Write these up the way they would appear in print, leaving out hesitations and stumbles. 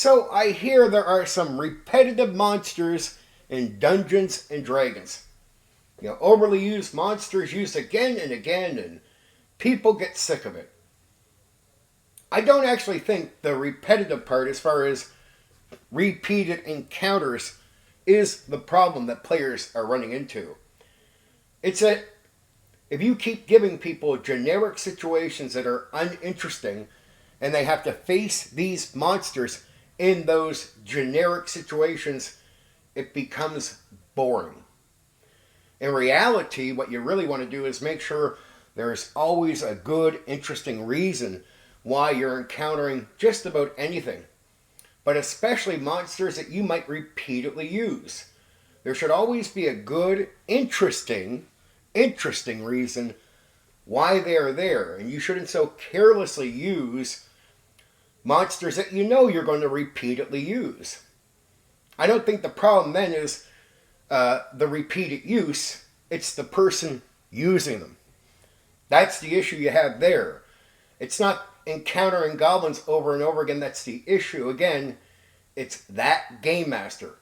So I hear there are some repetitive monsters in Dungeons and Dragons. Overly used monsters used again and again, and people get sick of it. I don't actually think the repetitive part, as far as repeated encounters, is the problem that players are running into. It's that if you keep giving people generic situations that are uninteresting, and they have to face these monsters in those generic situations, it becomes boring. In reality, what you really want to do is make sure there's always a good, interesting reason why you're encountering just about anything, but especially monsters that you might repeatedly use. There should always be a good, interesting reason why they're there, and you shouldn't so carelessly use monsters that you know you're going to repeatedly use. I don't think the problem then is the repeated use, it's the person using them. That's the issue you have there. It's not encountering goblins over and over again that's the issue. Again, it's that game master.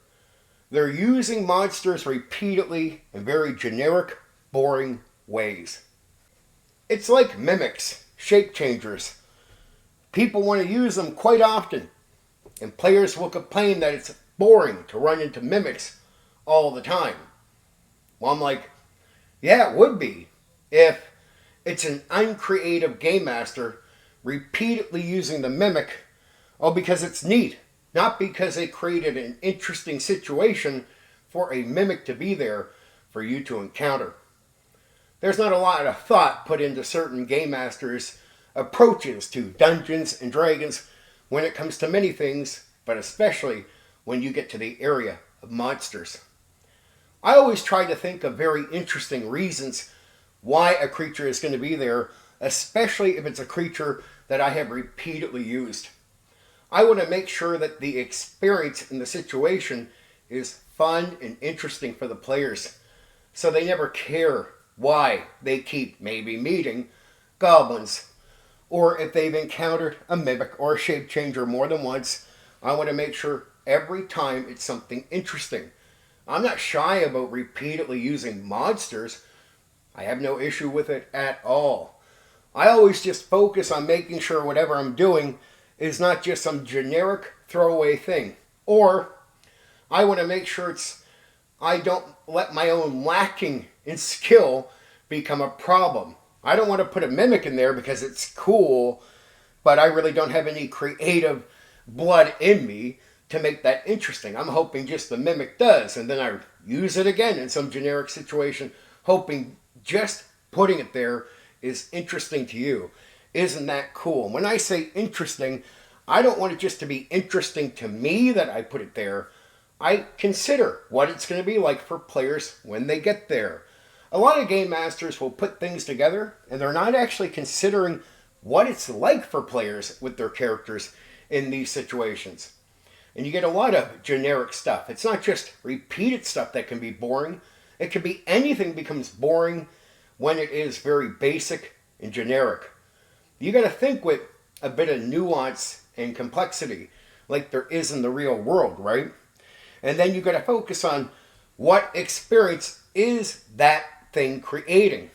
They're using monsters repeatedly in very generic, boring ways. It's like mimics, shape changers. People want to use them quite often, and players will complain that it's boring to run into mimics all the time. Well, I'm like, yeah, it would be if it's an uncreative game master repeatedly using the mimic, because it's neat, not because they created an interesting situation for a mimic to be there for you to encounter. There's not a lot of thought put into certain game masters' approaches to Dungeons and Dragons when it comes to many things, but especially when you get to the area of monsters. I always try to think of very interesting reasons why a creature is going to be there, especially if it's a creature that I have repeatedly used. I want to make sure that the experience in the situation is fun and interesting for the players, so they never care why they keep maybe meeting goblins, or if they've encountered a mimic or a shape changer more than once. I want to make sure every time it's something interesting. I'm not shy about repeatedly using monsters. I have no issue with it at all. I always just focus on making sure whatever I'm doing is not just some generic throwaway thing. Or I want to make sure I don't let my own lacking in skill become a problem. I don't want to put a mimic in there because it's cool, but I really don't have any creative blood in me to make that interesting. I'm hoping just the mimic does, and then I use it again in some generic situation, hoping just putting it there is interesting to you. Isn't that cool? And when I say interesting, I don't want it just to be interesting to me that I put it there. I consider what it's going to be like for players when they get there. A lot of game masters will put things together, and they're not actually considering what it's like for players with their characters in these situations. And you get a lot of generic stuff. It's not just repeated stuff that can be boring. It can be anything becomes boring when it is very basic and generic. You got to think with a bit of nuance and complexity like there is in the real world, right? And then you got to focus on what experience is that thing creating.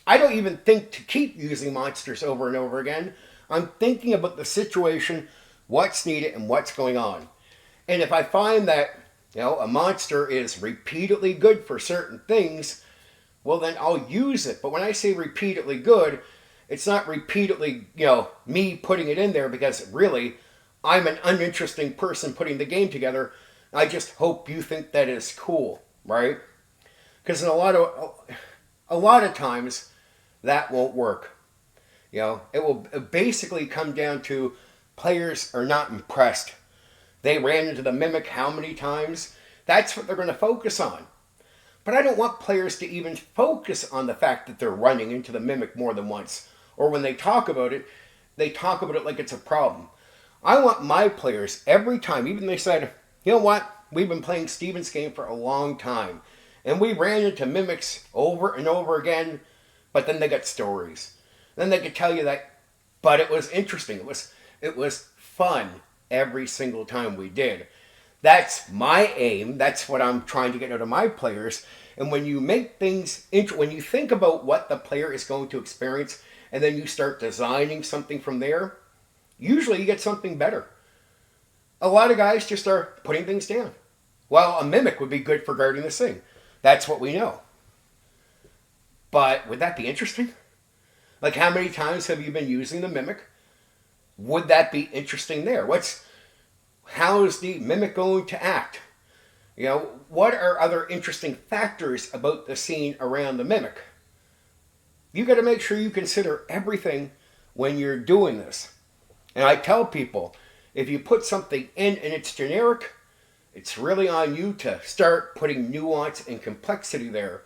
I don't even think to keep using monsters over and over again. I'm thinking about the situation, what's needed, and what's going on. And if I find that a monster is repeatedly good for certain things, well, then I'll use it. But when I say repeatedly good, it's not repeatedly, me putting it in there because really I'm an uninteresting person putting the game together. I just hope you think that is cool, right? Because in a lot of times that won't work. It will basically come down to players are not impressed. They ran into the mimic how many times? That's what they're going to focus on. But I don't want players to even focus on the fact that they're running into the mimic more than once. Or when they talk about it like it's a problem. I want my players, every time, even they said, you know what, we've been playing Steven's game for a long time, and we ran into mimics over and over again, but then they got stories. Then they could tell you that, but it was interesting. It was fun every single time we did. That's my aim. That's what I'm trying to get out of my players. And when you make things, when you think about what the player is going to experience, and then you start designing something from there, usually you get something better. A lot of guys just are putting things down. Well, a mimic would be good for guarding this thing. That's what we know. But would that be interesting? Like, how many times have you been using the mimic? Would that be interesting there? How is the mimic going to act? What are other interesting factors about the scene around the mimic? You got to make sure you consider everything when you're doing this. And I tell people, if you put something in and it's generic, it's really on you to start putting nuance and complexity there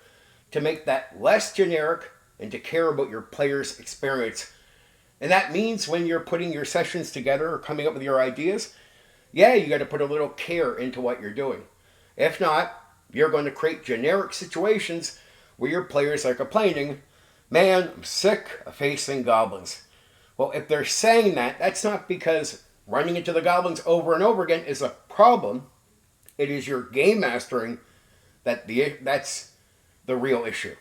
to make that less generic and to care about your player's experience. And that means when you're putting your sessions together or coming up with your ideas, yeah, you got to put a little care into what you're doing. If not, you're going to create generic situations where your players are complaining, man, I'm sick of facing goblins. Well, if they're saying that, that's not because running into the goblins over and over again is a problem. It is your game mastering that's the real issue.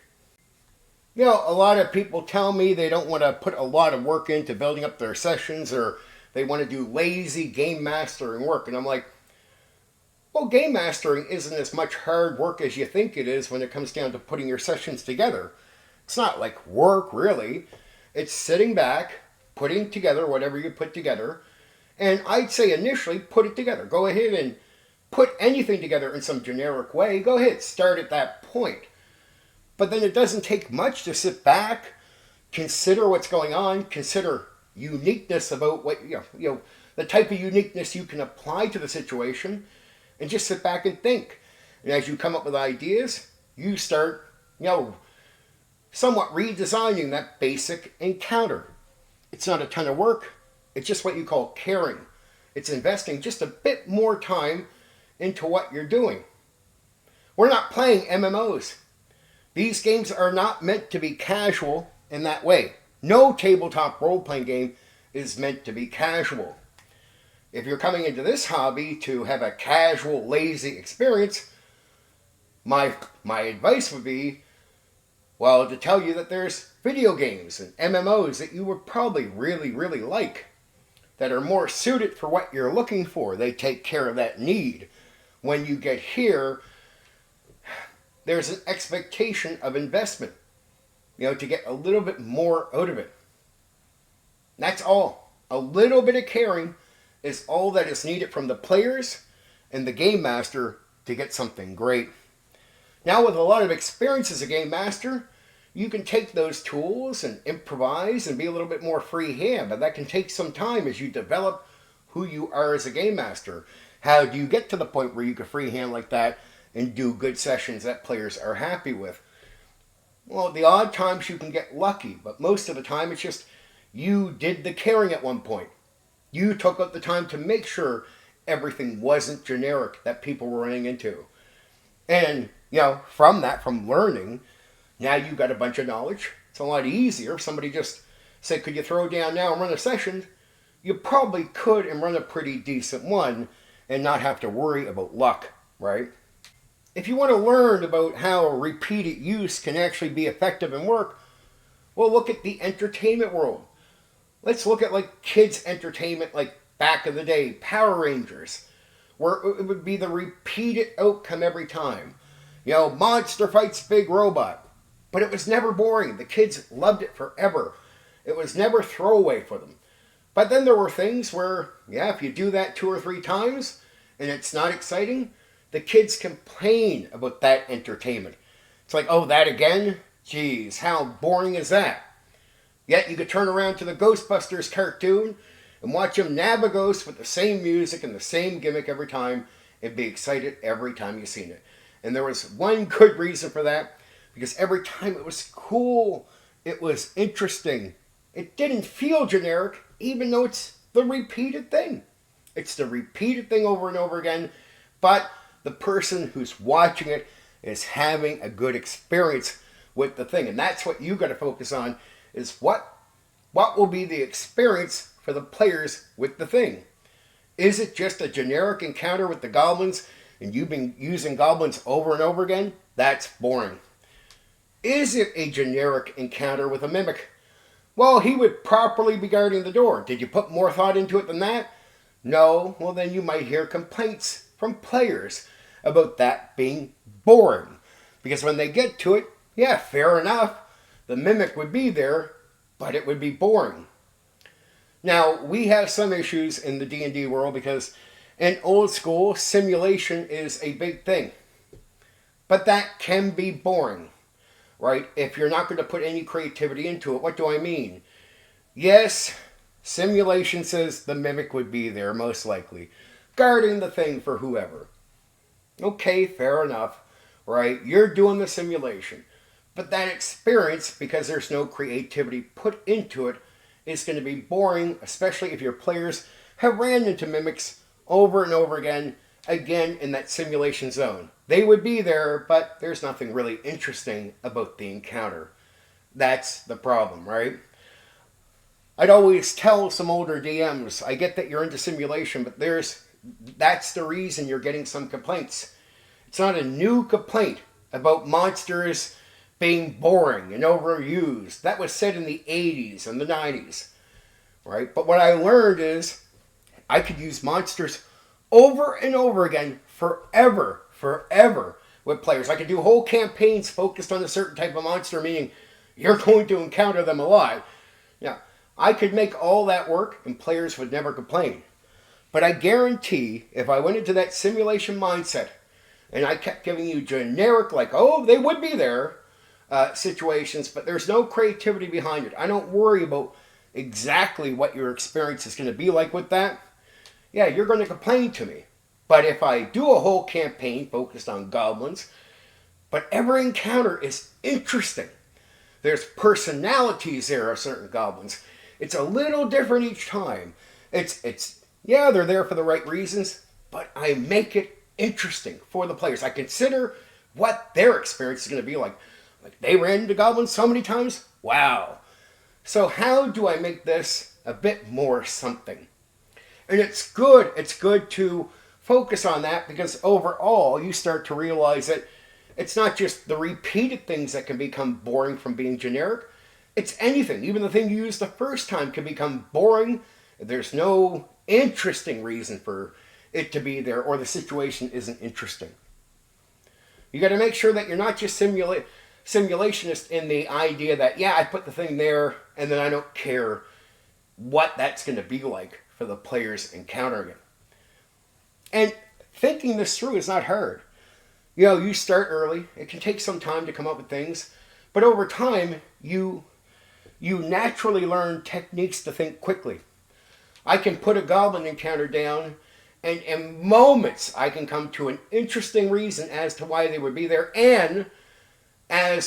A lot of people tell me they don't want to put a lot of work into building up their sessions, or they want to do lazy game mastering work. And I'm like, well, game mastering isn't as much hard work as you think it is when it comes down to putting your sessions together. It's not like work, really. It's sitting back, putting together whatever you put together. And I'd say initially, put it together. Go ahead and put anything together in some generic way. Go ahead, start at that point. But then it doesn't take much to sit back, consider what's going on, consider uniqueness about what, the type of uniqueness you can apply to the situation, and just sit back and think. And as you come up with ideas, you start, somewhat redesigning that basic encounter. It's not a ton of work. It's just what you call caring. It's investing just a bit more time into what you're doing. We're not playing MMOs. These games are not meant to be casual in that way. No tabletop role-playing game is meant to be casual. If you're coming into this hobby to have a casual, lazy experience, my advice would be, well, to tell you that there's video games and MMOs that you would probably really, really like, that are more suited for what you're looking for. They take care of that need. When you get here, there's an expectation of investment, to get a little bit more out of it. That's all. A little bit of caring is all that is needed from the players and the game master to get something great. Now, with a lot of experience as a game master, you can take those tools and improvise and be a little bit more freehand, but that can take some time as you develop who you are as a game master. How do you get to the point where you can freehand like that and do good sessions that players are happy with? Well, the odd times you can get lucky, but most of the time it's just you did the caring at one point. You took up the time to make sure everything wasn't generic that people were running into. And, from learning, now you got a bunch of knowledge. It's a lot easier if somebody just said, could you throw down now and run a session? You probably could and run a pretty decent one and not have to worry about luck, right? If you want to learn about how repeated use can actually be effective and work, well, look at the entertainment world. Let's look at kids' entertainment like back in the day, Power Rangers, where it would be the repeated outcome every time. Monster fights big robot. But it was never boring. The kids loved it forever. It was never throwaway for them. But then there were things where, if you do that 2 or 3 times and it's not exciting, the kids complain about that entertainment. It's like, oh, that again? Geez, how boring is that? Yet you could turn around to the Ghostbusters cartoon and watch them nab a ghost with the same music and the same gimmick every time and be excited every time you've seen it. And there was one good reason for that, because every time it was cool, it was interesting. It didn't feel generic, even though it's the repeated thing. It's the repeated thing over and over again, but the person who's watching it is having a good experience with the thing. And that's what you got to focus on, is what will be the experience for the players with the thing. Is it just a generic encounter with the goblins and you've been using goblins over and over again? That's boring. Is it a generic encounter with a mimic? Well, he would properly be guarding the door. Did you put more thought into it than that? No. Well, then you might hear complaints from players about that being boring. Because when they get to it, yeah, fair enough, the mimic would be there, but it would be boring. Now, we have some issues in the D&D world because in old school, simulation is a big thing. But that can be boring, right? If you're not going to put any creativity into it. What do I mean? Yes, simulation says the mimic would be there, most likely, guarding the thing for whoever. Okay, fair enough, right? You're doing the simulation. But that experience, because there's no creativity put into it, is going to be boring, especially if your players have ran into mimics over and over again in that simulation zone. They would be there, but there's nothing really interesting about the encounter. That's the problem, right? I'd always tell some older DMs, I get that you're into simulation, but that's the reason you're getting some complaints. It's not a new complaint about monsters being boring and overused. That was said in the 80s and the 90s, right? But what I learned is I could use monsters over and over again forever with players. I could do whole campaigns focused on a certain type of monster, meaning you're going to encounter them a lot. Now, I could make all that work and players would never complain. But I guarantee if I went into that simulation mindset and I kept giving you generic, like, oh, they would be there, situations, but there's no creativity behind it. I don't worry about exactly what your experience is going to be like with that. Yeah, you're going to complain to me. But if I do a whole campaign focused on goblins, but every encounter is interesting. There's personalities there of certain goblins. It's a little different each time. Yeah, they're there for the right reasons, but I make it interesting for the players. I consider what their experience is going to be like. Like, they ran into goblins so many times? Wow. So how do I make this a bit more something? And it's good to focus on that, because overall you start to realize that it's not just the repeated things that can become boring from being generic. It's anything. Even the thing you used the first time can become boring. There's no interesting reason for it to be there, or the situation isn't interesting. You got to make sure that you're not just simulationist in the idea that, yeah, I put the thing there and then I don't care what that's going to be like for the players encountering it. And thinking this through is not hard. You start early. It can take some time to come up with things. But over time, you naturally learn techniques to think quickly. I can put a goblin encounter down, and in moments I can come to an interesting reason as to why they would be there, and I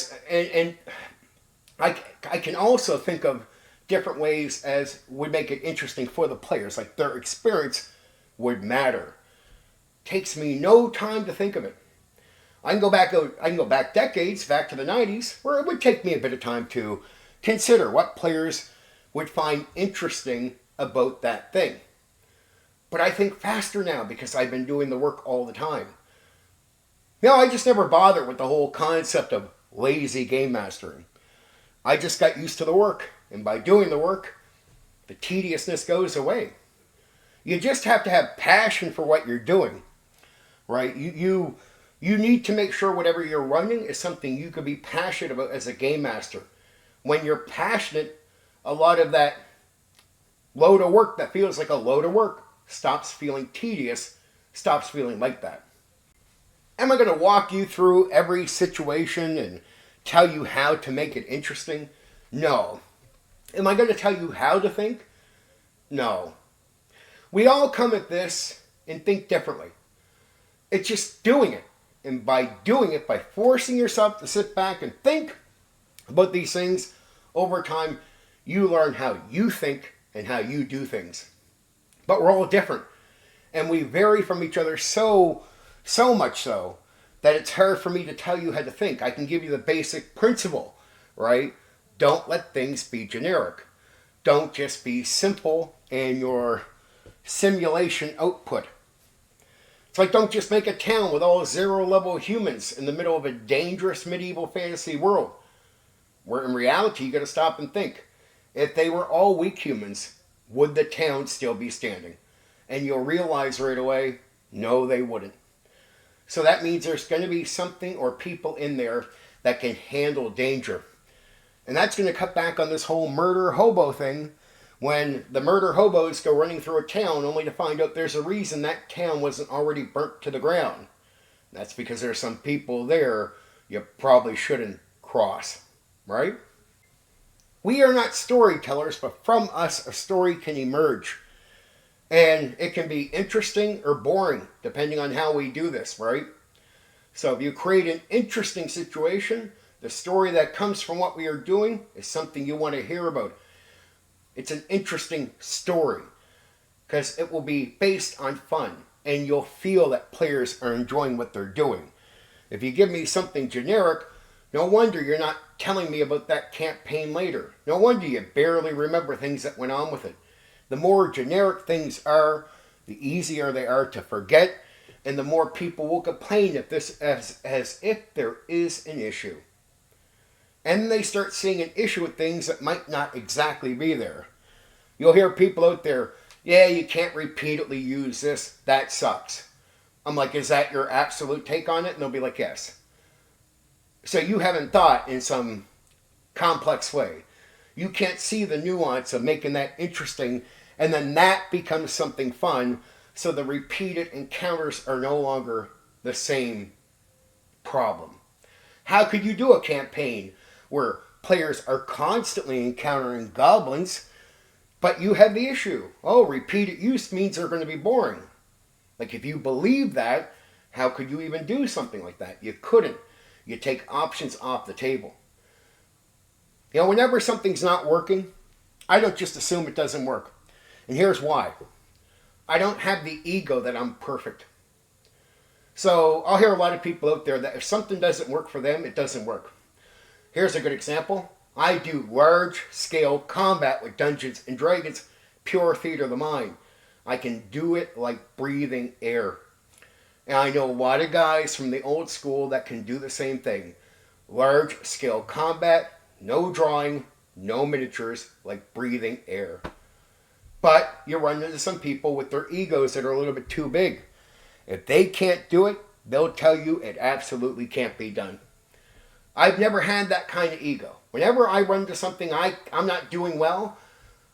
can also think of different ways as would make it interesting for the players, like their experience would matter. Takes me no time to think of it. I can go back decades, back to the 90s, where it would take me a bit of time to consider what players would find interesting about that thing. But I think faster now because I've been doing the work all the time. I just never bothered with the whole concept of lazy game mastering. I just got used to the work, and by doing the work, the tediousness goes away. You just have to have passion for what you're doing, right? You need to make sure whatever you're running is something you could be passionate about as a game master. When you're passionate, a lot of that load of work that feels like a load of work stops feeling tedious, stops feeling like that. Am I going to walk you through every situation and tell you how to make it interesting? No. Am I going to tell you how to think? No. We all come at this and think differently. It's just doing it. And by doing it, by forcing yourself to sit back and think about these things, over time, you learn how you think and how you do things. But we're all different. And we vary from each other so much so that it's hard for me to tell you how to think. I can give you the basic principle, right? Don't let things be generic. Don't just be simple in your simulation output. It's like, don't just make a town with all zero-level humans in the middle of a dangerous medieval fantasy world. Where in reality, you got to stop and think. If they were all weak humans, would the town still be standing? And you'll realize right away, no, they wouldn't. So that means there's going to be something or people in there that can handle danger. And that's going to cut back on this whole murder hobo thing, when the murder hobos go running through a town only to find out there's a reason that town wasn't already burnt to the ground. That's because there's some people there you probably shouldn't cross, right? We are not storytellers, but from us a story can emerge. And it can be interesting or boring, depending on how we do this, right? So if you create an interesting situation, the story that comes from what we are doing is something you want to hear about. It's an interesting story because it will be based on fun and you'll feel that players are enjoying what they're doing. If you give me something generic, no wonder you're not telling me about that campaign later. No wonder you barely remember things that went on with it. The more generic things are, the easier they are to forget, and the more people will complain if this as if there is an issue. And they start seeing an issue with things that might not exactly be there. You'll hear people out there, yeah, you can't repeatedly use this, that sucks. I'm like, is that your absolute take on it? And they'll be like, yes. So you haven't thought in some complex way. You can't see the nuance of making that interesting, and then that becomes something fun, so the repeated encounters are no longer the same problem. How could you do a campaign where players are constantly encountering goblins, but you have the issue? Oh, repeated use means they're going to be boring. Like, if you believe that, how could you even do something like that? You couldn't. You take options off the table. You know, whenever something's not working, I don't just assume it doesn't work. And here's why. I don't have the ego that I'm perfect. So I'll hear a lot of people out there that if something doesn't work for them, it doesn't work. Here's a good example. I do large-scale combat with Dungeons and Dragons, pure theater of the mind. I can do it like breathing air. And I know a lot of guys from the old school that can do the same thing. Large-scale combat, no drawing, no miniatures, like breathing air. But you run into some people with their egos that are a little bit too big. If they can't do it, they'll tell you it absolutely can't be done. I've never had that kind of ego. Whenever I run into something I'm not doing well,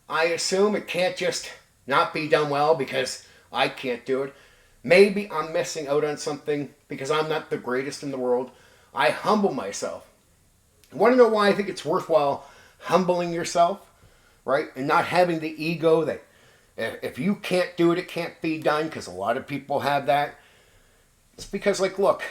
I assume it can't just not be done well because I can't do it. Maybe I'm missing out on something because I'm not the greatest in the world. I humble myself. You want to know why I think it's worthwhile humbling yourself, right? And not having the ego that if you can't do it, it can't be done, because a lot of people have that. It's because, like, look,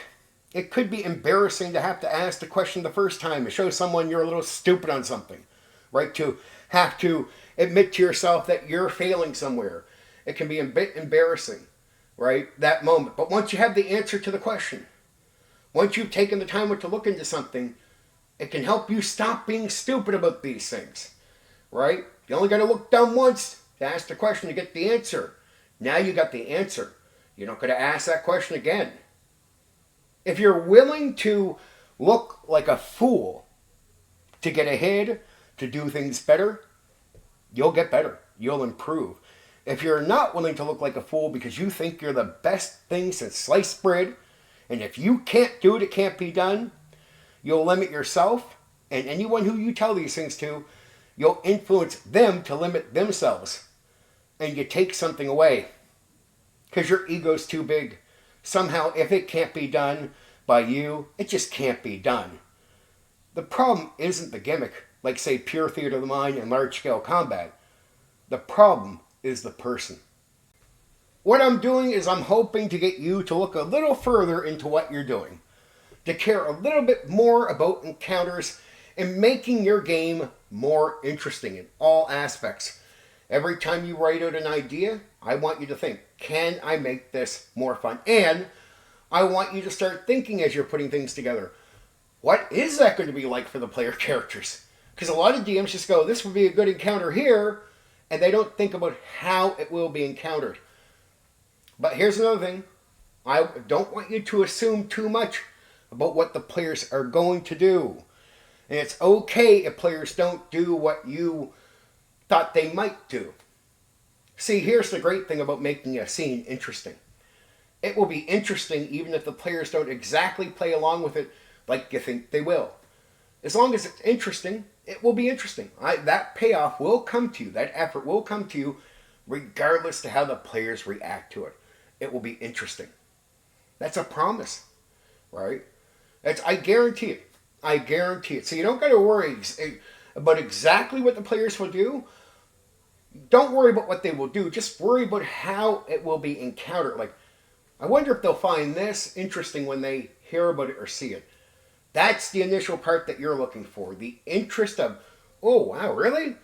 it could be embarrassing to have to ask the question the first time to show someone you're a little stupid on something, right? To have to admit to yourself that you're failing somewhere. It can be a bit embarrassing, right? That moment. But once you have the answer to the question, once you've taken the time to look into something, it can help you stop being stupid about these things, right? You only got to look dumb once to ask the question to get the answer. Now you got the answer. You're not going to ask that question again. If you're willing to look like a fool to get ahead, to do things better, you'll get better. You'll improve. If you're not willing to look like a fool because you think you're the best thing since sliced bread, and if you can't do it, it can't be done, you'll limit yourself, and anyone who you tell these things to, you'll influence them to limit themselves. And you take something away because your ego's too big. Somehow, if it can't be done by you, it just can't be done. The problem isn't the gimmick, like, say, pure theater of the mind and large-scale combat. The problem is the person. What I'm doing is I'm hoping to get you to look a little further into what you're doing, to care a little bit more about encounters and making your game more interesting in all aspects. Every time you write out an idea, I want you to think, can I make this more fun? And I want you to start thinking as you're putting things together, what is that going to be like for the player characters? Because a lot of DMs just go, this would be a good encounter here, and they don't think about how it will be encountered. But here's another thing. I don't want you to assume too much about what the players are going to do. And it's okay if players don't do what you thought they might do. See, here's the great thing about making a scene interesting. It will be interesting even if the players don't exactly play along with it like you think they will. As long as it's interesting, it will be interesting. That payoff will come to you. That effort will come to you regardless to how the players react to it. It will be interesting. That's a promise, right? I guarantee it. I guarantee it. So you don't got to worry about exactly what the players will do. Don't worry about what they will do. Just worry about how it will be encountered. Like, I wonder if they'll find this interesting when they hear about it or see it. That's the initial part that you're looking for. The interest of, oh, wow, really?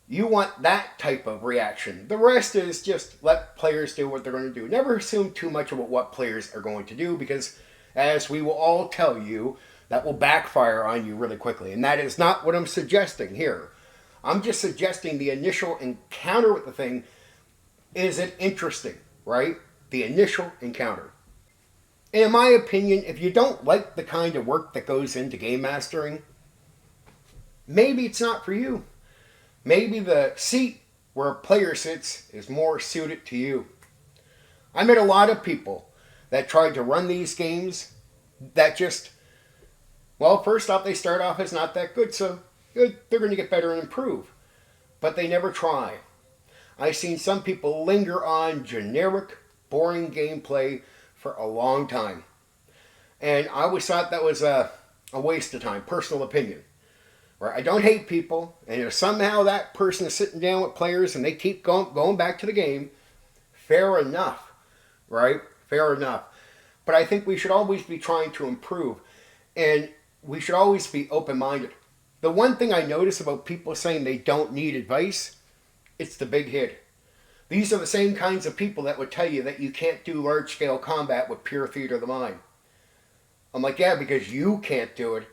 You want that type of reaction. The rest is just let players do what they're going to do. Never assume too much about what players are going to do because, as we will all tell you, that will backfire on you really quickly. And that is not what I'm suggesting here. I'm just suggesting the initial encounter with the thing, is it interesting, right? The initial encounter. In my opinion, if you don't like the kind of work that goes into game mastering, maybe it's not for you. Maybe the seat where a player sits is more suited to you. I met a lot of people that tried to run these games that just, well, first off, they start off as not that good, so they're going to get better and improve. But they never try. I've seen some people linger on generic, boring gameplay for a long time. And I always thought that was a waste of time, personal opinion. Right? I don't hate people, and if somehow that person is sitting down with players and they keep going back to the game, fair enough, right? Fair enough. But I think we should always be trying to improve, and we should always be open-minded. The one thing I notice about people saying they don't need advice, it's the big hit. These are the same kinds of people that would tell you that you can't do large-scale combat with pure theater of the mind. I'm like, yeah, because you can't do it.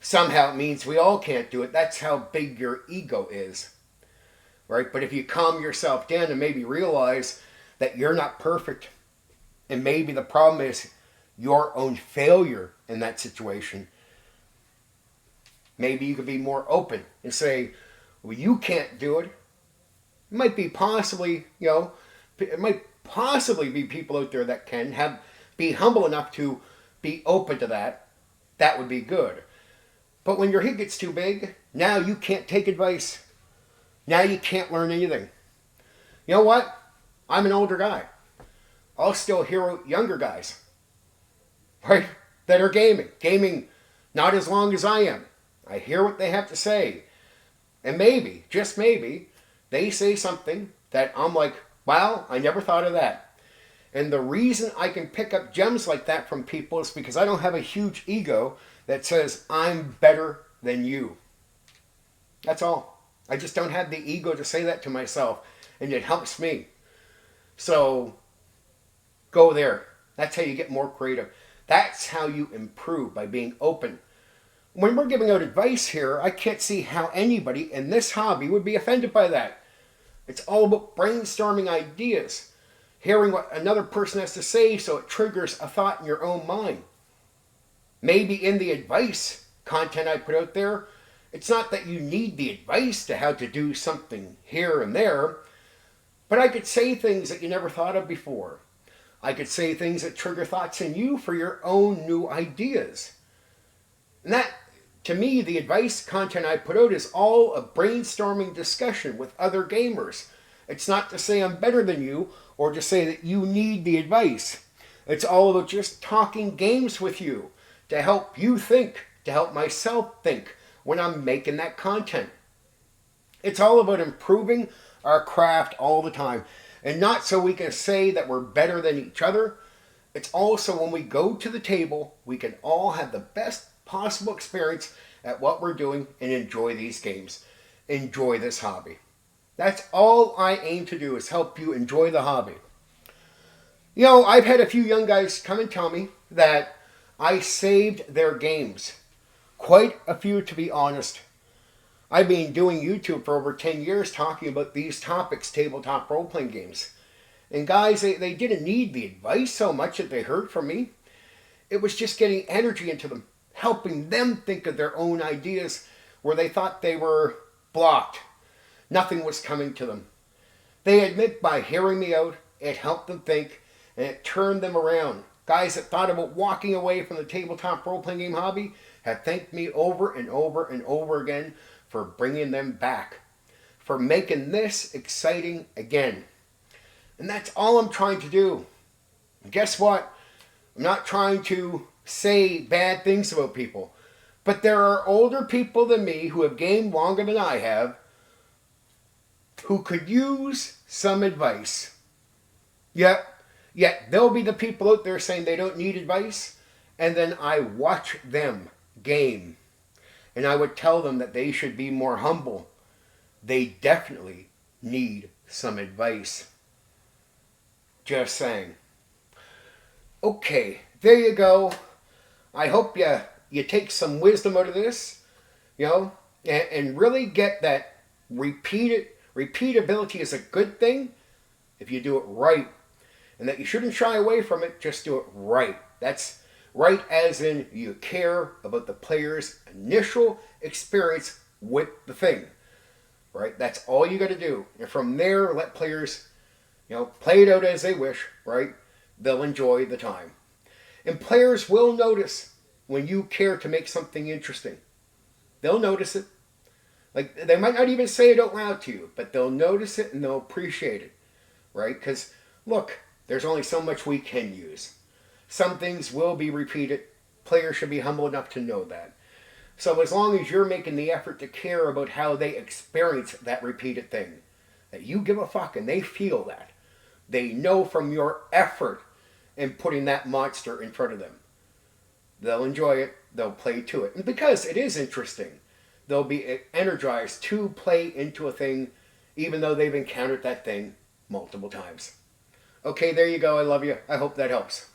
Somehow it means we all can't do it. That's how big your ego is. Right? But if you calm yourself down and maybe realize that you're not perfect, and maybe the problem is your own failure in that situation, maybe you could be more open and say, well, you can't do it. It might be possibly, it might possibly be people out there that can be humble enough to be open to that. That would be good. But when your head gets too big, now you can't take advice. Now you can't learn anything. You know what? I'm an older guy. I'll still hear out younger guys, right? That are gaming. Gaming not as long as I am. I hear what they have to say. And maybe, just maybe, they say something that I'm like, wow, I never thought of that. And the reason I can pick up gems like that from people is because I don't have a huge ego that says I'm better than you. That's all. I just don't have the ego to say that to myself, and it helps me. So go there. That's how you get more creative. That's how you improve, by being open. When we're giving out advice here, I can't see how anybody in this hobby would be offended by that. It's all about brainstorming ideas, hearing what another person has to say so it triggers a thought in your own mind. Maybe in the advice content I put out there, it's not that you need the advice to how to do something here and there, but I could say things that you never thought of before. I could say things that trigger thoughts in you for your own new ideas. And that, to me, the advice content I put out is all a brainstorming discussion with other gamers. It's not to say I'm better than you or to say that you need the advice. It's all about just talking games with you to help you think, to help myself think when I'm making that content. It's all about improving our craft all the time. And not so we can say that we're better than each other. It's also when we go to the table, we can all have the best possible experience at what we're doing and enjoy these games. Enjoy this hobby. That's all I aim to do, is help you enjoy the hobby. I've had a few young guys come and tell me that I saved their games. Quite a few, to be honest. I've been doing YouTube for over 10 years talking about these topics, tabletop role-playing games. And guys, they didn't need the advice so much that they heard from me. It was just getting energy into them, helping them think of their own ideas where they thought they were blocked. Nothing was coming to them. They admit by hearing me out, it helped them think, and it turned them around. Guys that thought about walking away from the tabletop role-playing game hobby have thanked me over and over and over again for bringing them back, for making this exciting again. And that's all I'm trying to do. And guess what? I'm not trying to say bad things about people. But there are older people than me who have gamed longer than I have who could use some advice. Yet there'll be the people out there saying they don't need advice. And then I watch them game. And I would tell them that they should be more humble. They definitely need some advice. Just saying. Okay, there you go. I hope you take some wisdom out of this, and really get that repeatability is a good thing if you do it right. And that you shouldn't shy away from it, just do it right. That's right as in you care about the player's initial experience with the thing. Right? That's all you got to do. And from there, let players play it out as they wish, right? They'll enjoy the time. And players will notice when you care to make something interesting. They'll notice it. Like, they might not even say it out loud to you, but they'll notice it and they'll appreciate it, right? Because, look, there's only so much we can use. Some things will be repeated. Players should be humble enough to know that. So as long as you're making the effort to care about how they experience that repeated thing, that you give a fuck and they feel that, they know from your effort in putting that monster in front of them. They'll enjoy it. They'll play to it. And because it is interesting, they'll be energized to play into a thing even though they've encountered that thing multiple times. Okay, there you go. I love you. I hope that helps.